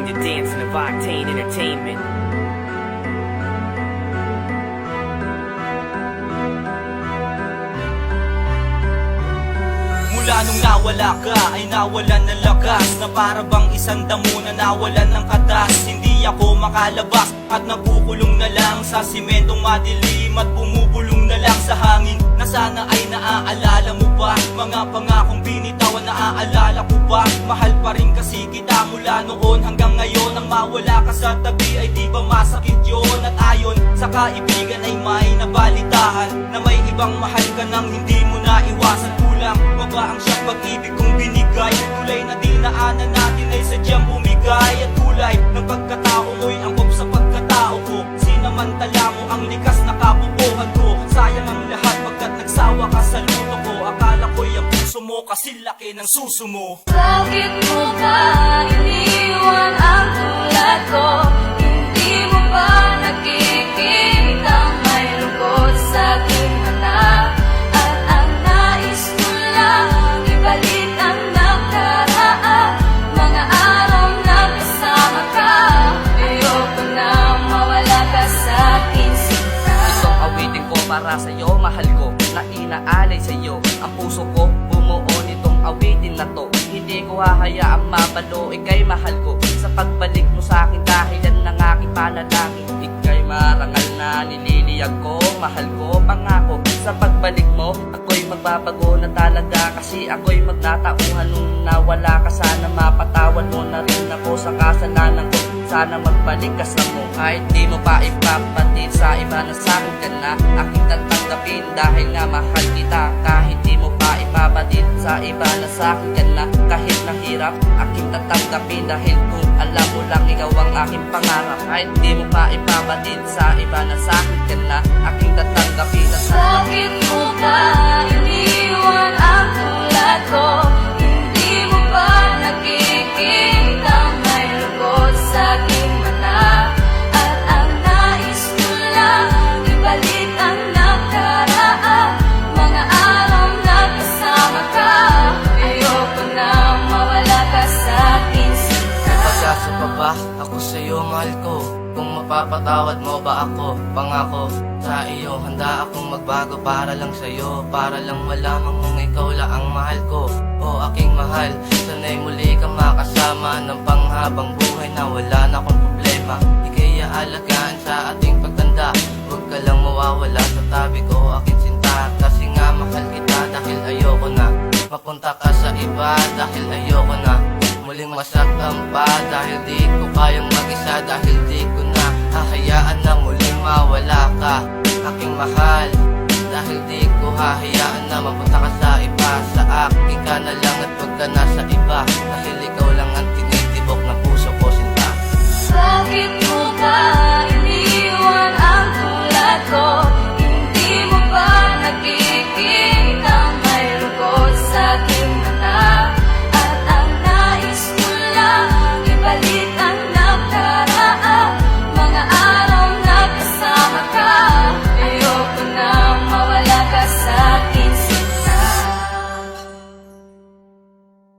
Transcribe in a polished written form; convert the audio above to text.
tuned to dancing of Octane Entertainment. Mula nung nawala ka ay nawalan ng lakas, na para bang isang damo na nawalan ng katas. Hindi ako makalabas at nakukulong na lang sa simentong madilim at bumubulong na lang sa hangin. Na sana ay naaalala mo ba mga pangakong binitawan, naaalala ko ba? Mahal pa rin kasi kita mula noon hanggang ngayon. Nang mawala ka sa tabi ay di ba masakit yun? At ayon sa kaibigan ay may nabalitahan na may ibang mahal ka nang hindi mo naiwasan. Kulang pa ba ang siyang pag-ibig kong binigay? Tulay na dinaanan natin ay sadyang bumigay. At tulay ng pagkatao mo'y angkop sa pagkatao ko. Sinamantala mo ang likas na kabubuhan ko. Sayang ang lahat pagkat nagsawa ka sa luto ko. Akala ko'y ang puso mo kasi laki ng suso mo. Bakit mo ba iniwan ang tulad ko? Hindi mo ba nakikita may lungkot sa aking mata? At ang nais ko lang ibalik ang nakaraan, mga araw na kasama ka. Ayoko na mawala ka sa akin, sinta. Itong awitin ko para sa'yo, mahal ko, na inaalay sa'yo. Ang puso ko bumuo nitong awitin na to. Hindi ko hahayaang mabalo, ika'y mahal ko. Sa pagbalik mo sa'kin dahil yan ang aking panalangin. Ika'y marangal na nililiyag ko, mahal ko, pangako. Sa pagbalik mo, ako'y magbabago na talaga. Kasi ako'y magnatauhan nung nawala ka. Sana mapatawad mo na rin ako sa kasalanan ko. Sana magbalik ka sa mo. Kahit di mo pa ipapatid sa iba na sa'kin ka na, aking tatanggapin dahil nga mahal kita. Kahit di mo pa ipapatid sa iba na sa'kin ka na, kahit nahirap, aking tatanggapin dahil kung alam mo lang ikaw ang aking pangarap. Kahit di mo pa ipapatid sa iba na sa'kin ka na, aking tatanggapin. Bakit mo ba iniwan ang tulad ko? Hindi mo ba nakikita may lungkot sa aking mata? At ang nais ko lang ibalik ang nakaraan, mga araw na kasama ka. Ayoko na mawala ka sa akin, sinta. Pag-asa pa ba ako sa'yo, mahal ko? Kung mapapatawad mo ba ako, pangako sa iyo, handa akong magbago para lang sa'yo. Para lang malaman mong ikaw lang ang mahal ko. O aking mahal, sana'y muli kang makasama ng panghabang buhay na wala na akong problema. Ika'y aalagaan sa ating pagtanda. Huwag ka lang mawawala sa tabi ko, aking sinta. Kasi nga mahal kita dahil ayoko na mapunta ka sa iba, dahil ayoko na muling masaktan pa. Dahil di ko kayang mag-isa, dahil di ko na hahayaan na muling mawala ka, aking mahal. Dahil di ko hahayaan